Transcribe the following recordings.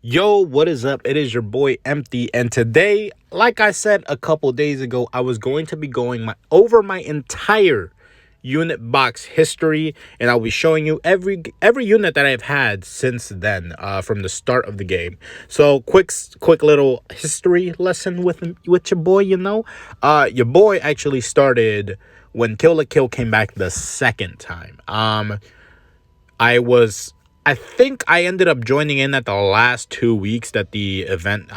Yo, what is up? It is your boy Empty, and today, like I said a couple days ago, I was going to be going over my entire unit box history, and I'll be showing you every unit that I've had since then, from the start of the game. So, quick little history lesson with your boy. Your boy actually started when Kill la Kill came back the second time. I was I think I ended up joining in at the last 2 weeks that the event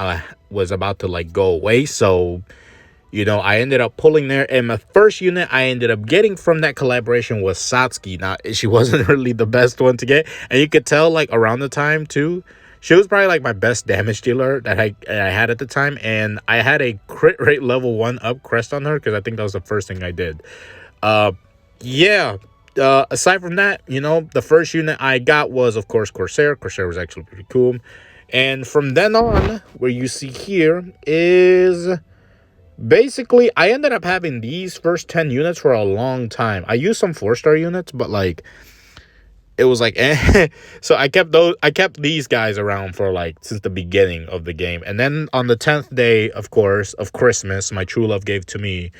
was about to go away. So, I ended up pulling there, and my first unit I ended up getting from that collaboration was Satsuki. Now, she wasn't really the best one to get, and you could tell around the time too. She was probably my best damage dealer that I had at the time, and I had a crit rate level 1 up crest on her because I think that was the first thing I did. Yeah. Aside from that, the first unit I got was, of course, Corsair. Corsair was actually pretty cool. And from then on, where you see here is basically I ended up having these first 10 units for a long time. I used some 4-star units, but it was so I kept these guys around for since the beginning of the game. And then on the 10th day, of course, of Christmas, my true love gave to me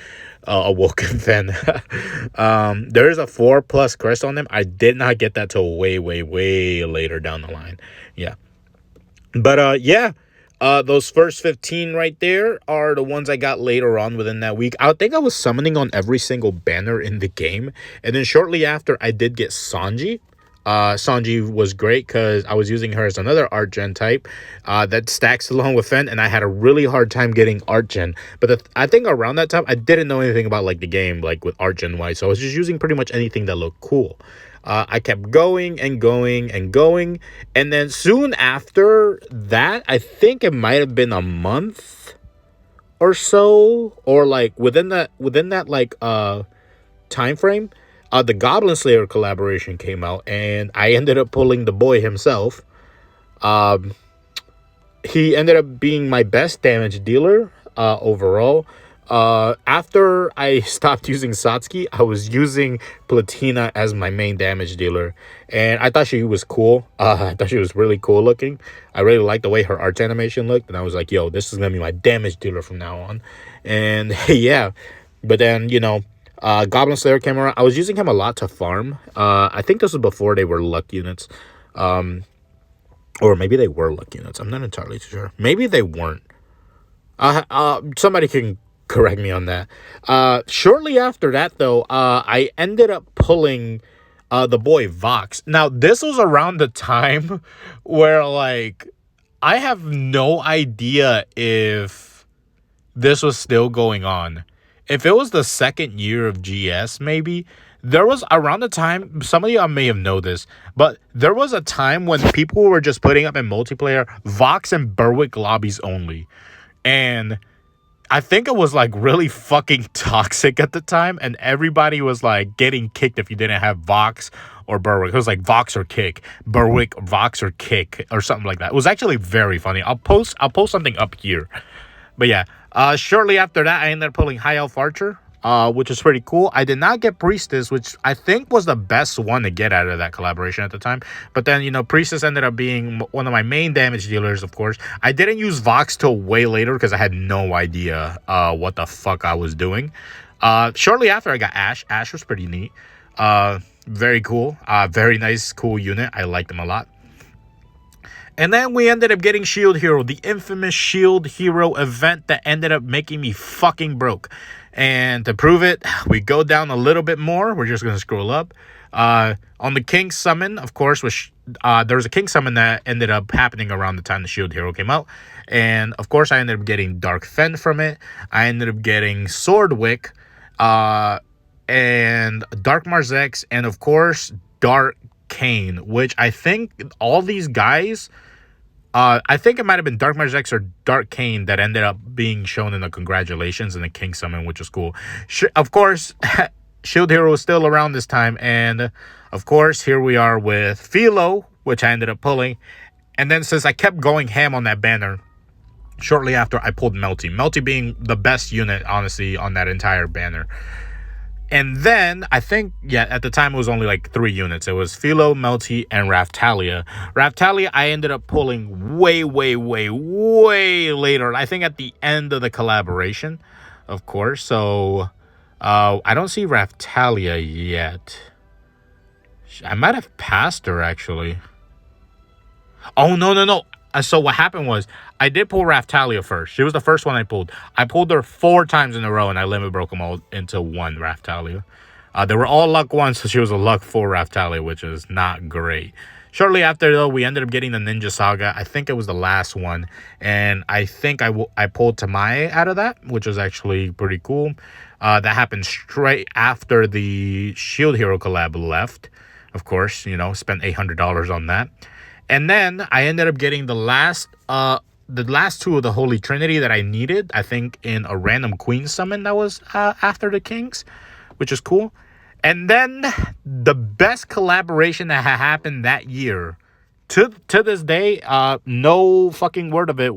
a Woken Fen. There is a 4+ crest on them. I did not get that till way later down the line. Yeah. But those first 15 right there are the ones I got later on within that week. I think I was summoning on every single banner in the game. And then shortly after, I did get Sanji. Sanji was great because I was using her as another art gen type that stacks along with Fen, and I had a really hard time getting art gen. But I think around that time I didn't know anything about the game with art gen wise, so I was just using pretty much anything that looked cool. I kept going and going and going, and then soon after that, I think it might have been a month or so, or within that time frame. The Goblin Slayer collaboration came out, and I ended up pulling the boy himself. He ended up being my best damage dealer overall. After I stopped using Satsuki, I was using Platina as my main damage dealer, and I thought she was cool. I thought she was really cool looking. I really liked the way her art animation looked, and I was like, yo, this is gonna be my damage dealer from now on. And yeah, but then Goblin Slayer came around. I was using him a lot to farm. I think this was before they were luck units. Or maybe they were luck units. I'm not entirely sure. Maybe they weren't. Somebody can correct me on that. Shortly after that, though, I ended up pulling the boy Vox. Now, this was around the time where, I have no idea if this was still going on. If it was the second year of GS, maybe, there was around the time, some of y'all may have known this, but there was a time when people were just putting up in multiplayer Vox and Berwick lobbies only. And I think it was really fucking toxic at the time, and everybody was getting kicked if you didn't have Vox or Berwick. It was Vox or kick, Berwick, Vox or kick, or something like that. It was actually very funny. I'll post something up here. But yeah, shortly after that, I ended up pulling High Elf Archer, which is pretty cool. I did not get Priestess, which I think was the best one to get out of that collaboration at the time. But then, Priestess ended up being one of my main damage dealers, of course. I didn't use Vox till way later because I had no idea what the fuck I was doing. Shortly after, I got Ash. Ash was pretty neat. Very cool. Very nice, cool unit. I liked him a lot. And then we ended up getting Shield Hero, the infamous Shield Hero event that ended up making me fucking broke. And to prove it, we go down a little bit more. We're just going to scroll up. On the King Summon, of course, there was a King Summon that ended up happening around the time the Shield Hero came out. And, of course, I ended up getting Dark Fen from it. I ended up getting Swordwick, and Dark Marzex, and, of course, Dark Kane, which I think all these guys... I think it might have been Dark Marzex or Dark Kane that ended up being shown in the congratulations in the King Summon, which was cool. Of course, Shield Hero was still around this time. And, of course, here we are with Philo, which I ended up pulling. And then since I kept going ham on that banner, shortly after I pulled Melty. Melty being the best unit, honestly, on that entire banner. And then I think, yeah, at the time it was only like 3 units. It was Philo, Melty, and Raftalia. Raftalia I ended up pulling way, way, way, way later. I think at the end of the collaboration, of course. So I don't see Raftalia yet. I might have passed her actually. Oh, no, no, no. So what happened was I did pull Raftalia first. She was the first one I pulled. I pulled her 4 times in a row, and I limit broke them all into 1 Raftalia. They were all luck 1, so she was a luck 4 Raftalia, which is not great. Shortly after, though, we ended up getting the Ninja Saga. I think it was the last one, and I think I pulled Tamae out of that, which was actually pretty cool. That happened straight after the Shield Hero collab left. Of course, you know, spent $800 on that. And then I ended up getting the last 2 of the Holy Trinity that I needed, I think, in a random Queen summon that was after the Kings, which is cool. And then the best collaboration that had happened that year, to this day, no fucking word of it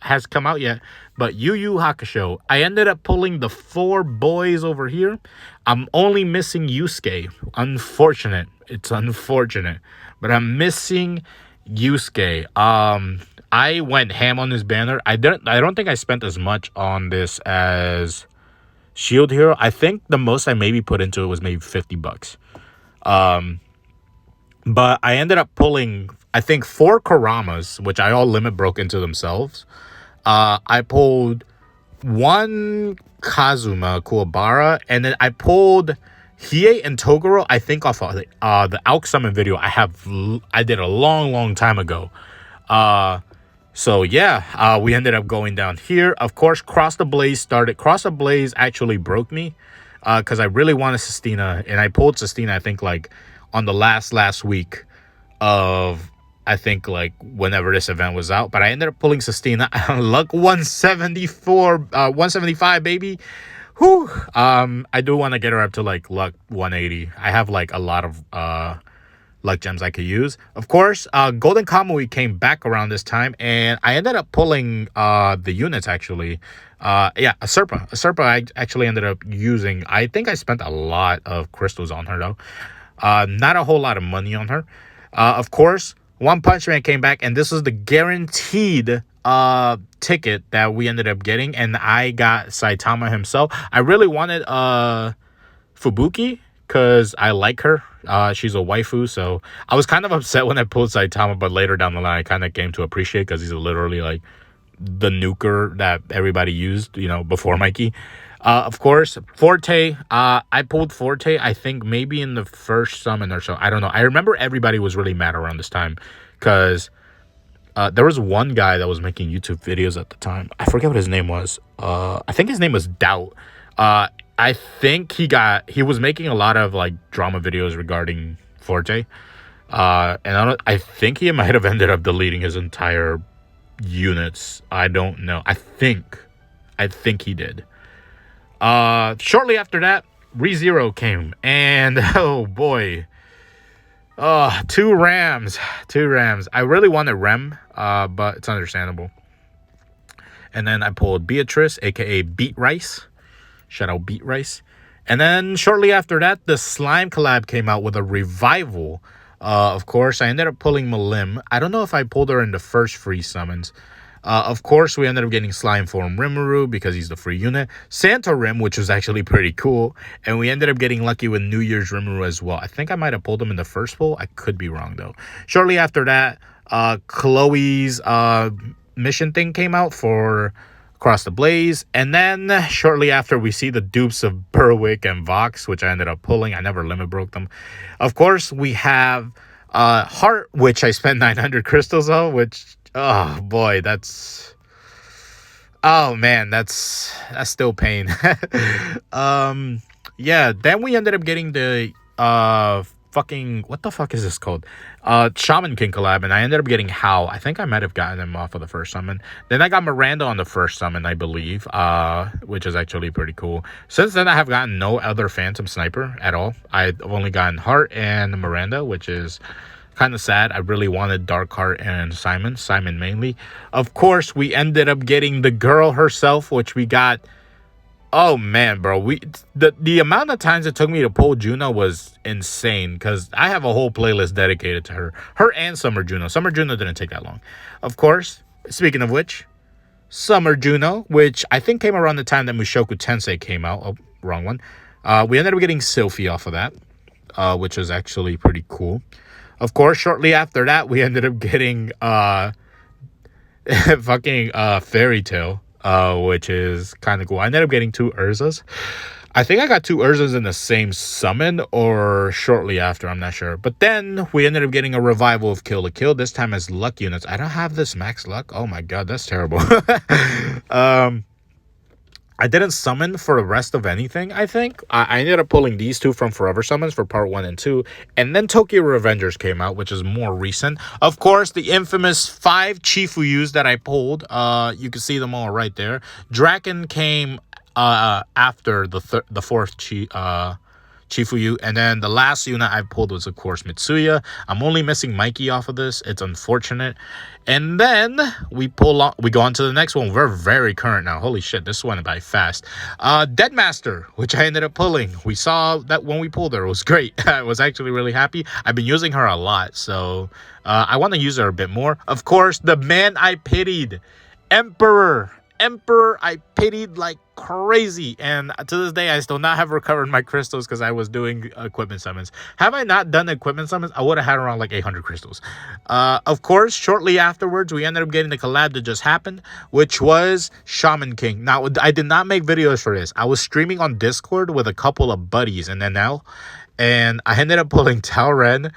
has come out yet, but YuYu Hakusho. I ended up pulling the 4 boys over here. I'm only missing Yusuke. Unfortunate. It's unfortunate. But I'm missing Yusuke. I went ham on this banner. I don't think I spent as much on this as Shield Hero. I think the most I maybe put into it was maybe $50. But I ended up pulling, I think, 4 Karamas, which I all limit broke into themselves. I pulled 1 Kazuma Kuwabara, and then I pulled Hiei and Toguro, I think, off of the Alk Summon video I did a long time ago. So yeah, we ended up going down here. Of course, Cross the Blaze started. Cross the Blaze actually broke me because I really wanted Sistina, and I pulled Sistina, I think, like on the last week of, I think, like whenever this event was out. But I ended up pulling Sistina. Luck 174, 175, baby. Whew. I do want to get her up to like luck 180. I have like a lot of luck gems I could use. Of course, Golden Kamui came back around this time, and I ended up pulling the units actually. Yeah, a Serpa I actually ended up using. I think I spent a lot of crystals on her though. Not a whole lot of money on her. Of course, One Punch Man came back, and this was the guaranteed ticket that we ended up getting, and I got Saitama himself. I really wanted Fubuki because I like her. She's a waifu, so I was kind of upset when I pulled Saitama, but later down the line I kind of came to appreciate because he's literally like the nuker that everybody used, you know, before Mikey. Of course, Forte. I pulled Forte, I think maybe in the first summon or so. I don't know. I remember everybody was really mad around this time because there was one guy that was making YouTube videos at the time. I forget what his name was. I think his name was Doubt. I think he was making a lot of like drama videos regarding Forte. And I think he might have ended up deleting his entire units. I don't know. I think he did. Shortly after that, ReZero came, and oh boy. 2 Rams. I really wanted Rem, but it's understandable. And then I pulled Beatrice, aka Beat Rice. Shout out Beat Rice. And then shortly after that, the Slime collab came out with a revival. Of course, I ended up pulling Malim. I don't know if I pulled her in the first free summons. Of course, we ended up getting Slime Form Rimuru because he's the free unit. Santa Rim, which was actually pretty cool. And we ended up getting lucky with New Year's Rimuru as well. I think I might have pulled him in the first pull. I could be wrong, though. Shortly after that, Chloe's mission thing came out for Cross the Blaze. And then shortly after, we see the dupes of Berwick and Vox, which I ended up pulling. I never limit broke them. Of course, we have Heart, which I spent 900 crystals on, which... oh boy, that's... oh man, that's still pain. Yeah, then we ended up getting the fucking... what the fuck is this called? Shaman King collab, and I ended up getting Hao. I think I might have gotten him off of the first summon. Then I got Miranda on the first summon, I believe, which is actually pretty cool. Since then, I have gotten no other Phantom Sniper at all. I've only gotten Heart and Miranda, which is kind of sad. I really wanted Darkheart and Simon mainly. Of course, we ended up getting the girl herself, which we got Oh man, bro, the amount of times it took me to pull Juno was insane because I have a whole playlist dedicated to her and Summer Juno. Summer Juno didn't take that long, of course. Speaking of which, Summer Juno, which I think came around the time that Mushoku Tensei came out. Oh, wrong one. We ended up getting Sylphie off of that, which is actually pretty cool. Of course, shortly after that, we ended up getting fucking Fairy Tale, which is kind of cool. I ended up getting 2 Urzas. I think I got 2 Urzas in the same summon or shortly after. I'm not sure. But then we ended up getting a revival of Kill la Kill, this time as luck units. I don't have this max luck. Oh my god, that's terrible. I didn't summon for the rest of anything, I think. I ended up pulling these 2 from Forever Summons for part 1 and 2. And then Tokyo Revengers came out, which is more recent. Of course, the infamous 5 Chifuyus that I pulled. You can see them all right there. Draken came after the 4th Chifuyu, and then the last unit I pulled was, of course, Mitsuya. I'm only missing Mikey off of this. It's unfortunate. And then we go on to the next one. We're very current now. Holy shit, this went by fast. Deadmaster, which I ended up pulling. We saw that when we pulled her. It was great. I was actually really happy. I've been using her a lot, so I want to use her a bit more. Of course, the man I pitied, Emperor, I pitied like crazy, and to this day I still not have recovered my crystals because I was doing equipment summons. Have I not done equipment summons, I would have had around like 800 crystals. Of course, shortly afterwards we ended up getting the collab that just happened, which was Shaman King. Now, I did not make videos for this. I was streaming on Discord with a couple of buddies and NL, and I ended up pulling Talren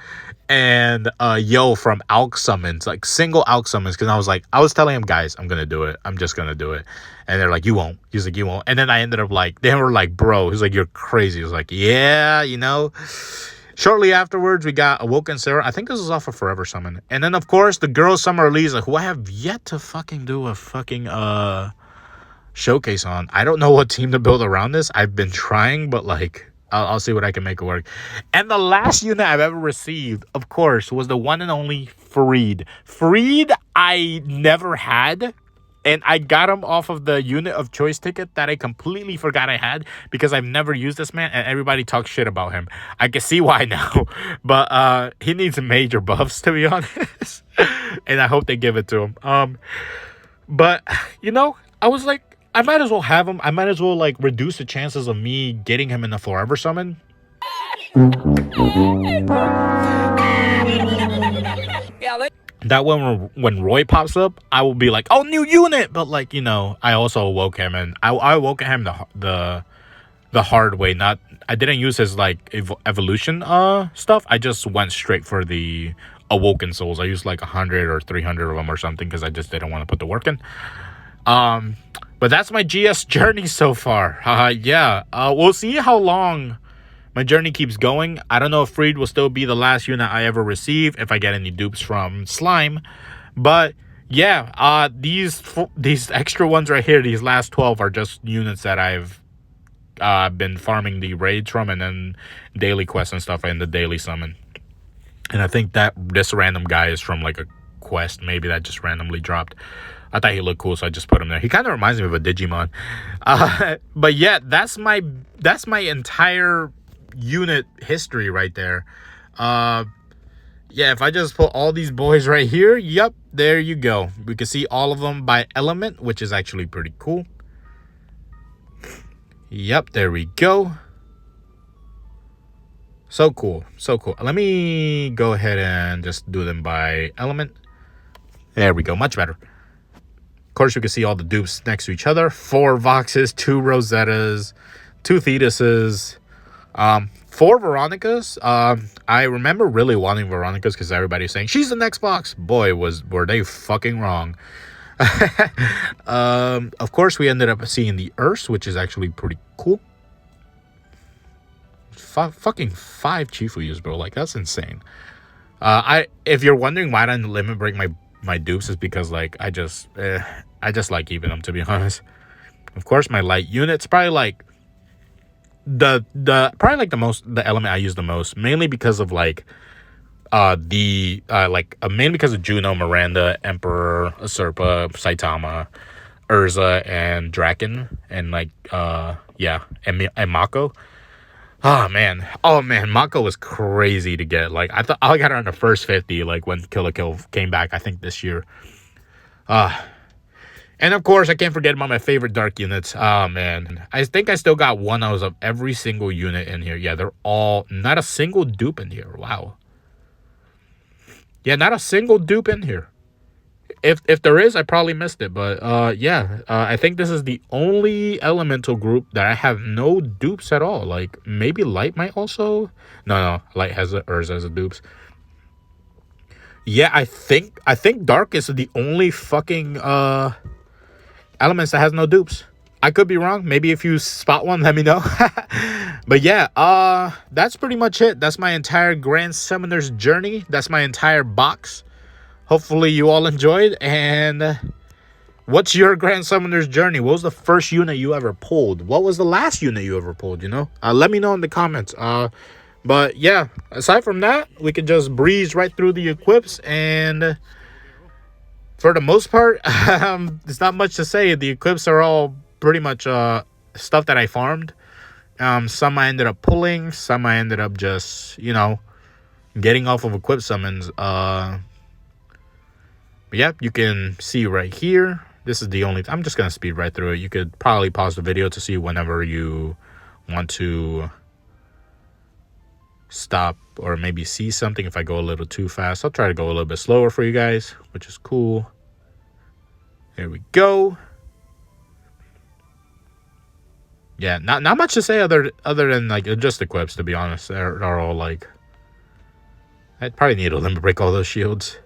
and Yo from Alk Summons, like single Alk Summons, because I was telling him, guys, I'm gonna do it. I'm just gonna do it. And they're like, you won't. He's like, you won't. And then I ended up like, they were like, bro. He's like, you're crazy. He was like, yeah, you know. Shortly afterwards, we got Awoken Sarah. I think this was off of Forever Summon. And then, of course, the girl Summer Lisa, who I have yet to fucking do a fucking showcase on. I don't know what team to build around this. I've been trying, but like, I'll see what I can make it work. And the last unit I've ever received, of course, was the one and only Freed. Freed, I never had. And I got him off of the unit of choice ticket that I completely forgot I had because I've never used this man and everybody talks shit about him. I can see why now. But he needs major buffs, to be honest. And I hope they give it to him. But, you know, I was like, I might as well have him. I might as well like reduce the chances of me getting him in the Forever Summon. That when Roy pops up, I will be like, oh, new unit. But like, you know, I also awoke him, and I awoke him the hard way. I didn't use his like evolution stuff. I just went straight for the awoken souls. I used like 100 or 300 of them or something because I just didn't want to put the work in. But that's my GS journey so far. We'll see how long my journey keeps going. I don't know if Freed will still be the last unit I ever receive if I get any dupes from Slime. But yeah, these extra ones right here, these last 12 are just units that I've been farming the raids from, and then daily quests and stuff in the daily summon. And I think that this random guy is from like a quest maybe that just randomly dropped. I thought he looked cool, so I just put him there. He kind of reminds me of a Digimon. But yeah, that's my entire unit history right there. Yeah, if I just put all these boys right here, yep, there you go. We can see all of them by element, which is actually pretty cool. Yep, there we go. So cool, so cool. Let me go ahead and just do them by element. There we go, much better. Of course, you can see all the dupes next to each other. 4 Voxes, 2 Rosettas, 2 Thetuses, 4 Veronicas. I remember really wanting Veronicas because everybody's saying, she's the next box. Boy, were they fucking wrong. Of course, we ended up seeing the Earths, which is actually pretty cool. Fucking 5 Chifuyus, bro. Like, that's insane. If you're wondering why I didn't limit break my dupes, is because like I just like keeping them, to be honest. Of course, my light units probably like the element I use the most, mainly because of like mainly because of Juno, Miranda, Emperor, Usurpa, Saitama, Urza and Draken and like yeah, and Mako. Oh man, Mako was crazy to get. Like I thought I got her on the first 50 like when Kill la Kill came back, I think this year. And of course I can't forget about my favorite dark units. Oh man, I think I still got one out of every single unit in here. Yeah, they're all, not a single dupe in here. Wow. Yeah, not a single dupe in here. If there is, I probably missed it, but yeah, I think this is the only elemental group that I have no dupes at all. Like maybe Light might also. No, Light has Urza as a dupes. Yeah, I think Dark is the only fucking elements that has no dupes. I could be wrong. Maybe if you spot one, let me know. But yeah, that's pretty much it. That's my entire Grand Summoner's journey. That's my entire box. Hopefully you all enjoyed. And what's your Grand Summoner's journey? What was the first unit you ever pulled? What was the last unit you ever pulled, you know? Let me know in the comments. But yeah, aside from that, we can just breeze right through the equips. And for the most part, there's not much to say. The equips are all pretty much stuff that I farmed. Some I ended up pulling. Some I ended up just, you know, getting off of equip summons. But yeah, you can see right here. This is the only... I'm just going to speed right through it. You could probably pause the video to see whenever you want to stop or maybe see something. If I go a little too fast, I'll try to go a little bit slower for you guys, which is cool. There we go. Yeah, not much to say other than like just equips, to be honest. They're all like... I'd probably need a limit break all those shields.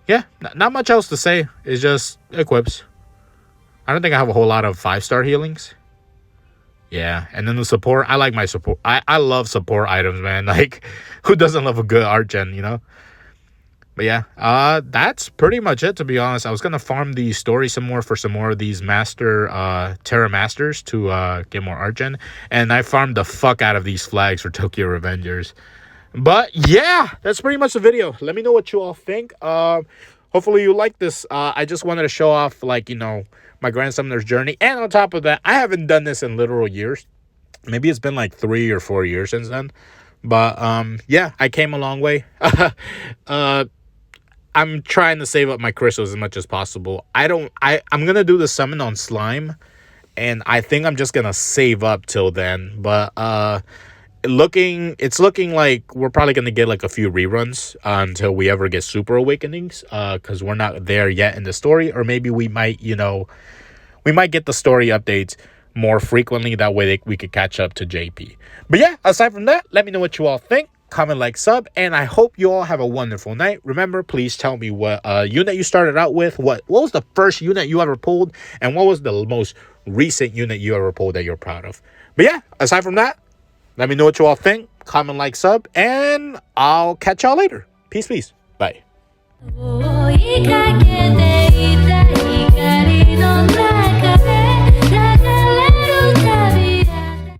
Yeah, not much else to say. It's just equips. I don't think I have a whole lot of 5-star healings. Yeah, and then the support. I like my support. I love support items, man. Like, who doesn't love a good art gen, you know? But yeah, that's pretty much it, to be honest. I was going to farm the story some more for some more of these Master Terra Masters to get more art gen. And I farmed the fuck out of these flags for Tokyo Revengers. But yeah, that's pretty much the video. Let me know what you all think. Hopefully you like this. I just wanted to show off, like, you know, my Grand Summoner's journey. And on top of that, I haven't done this in literal years. Maybe it's been like 3 or 4 years since then. But yeah, I came a long way. I'm trying to save up my crystals as much as possible. I'm gonna do the summon on slime, and I think I'm just gonna save up till then. But it's looking like we're probably gonna get like a few reruns until we ever get super awakenings, because we're not there yet in the story. Or maybe we might, you know, we might get the story updates more frequently. That way we could catch up to JP. But yeah, aside from that, let me know what you all think. Comment, like, sub, and I hope you all have a wonderful night. Remember, please tell me what unit you started out with. What was the first unit you ever pulled, and what was the most recent unit you ever pulled that you're proud of. But yeah, aside from that, let me know what you all think. Comment, like, sub, and I'll catch y'all later. Peace. Bye.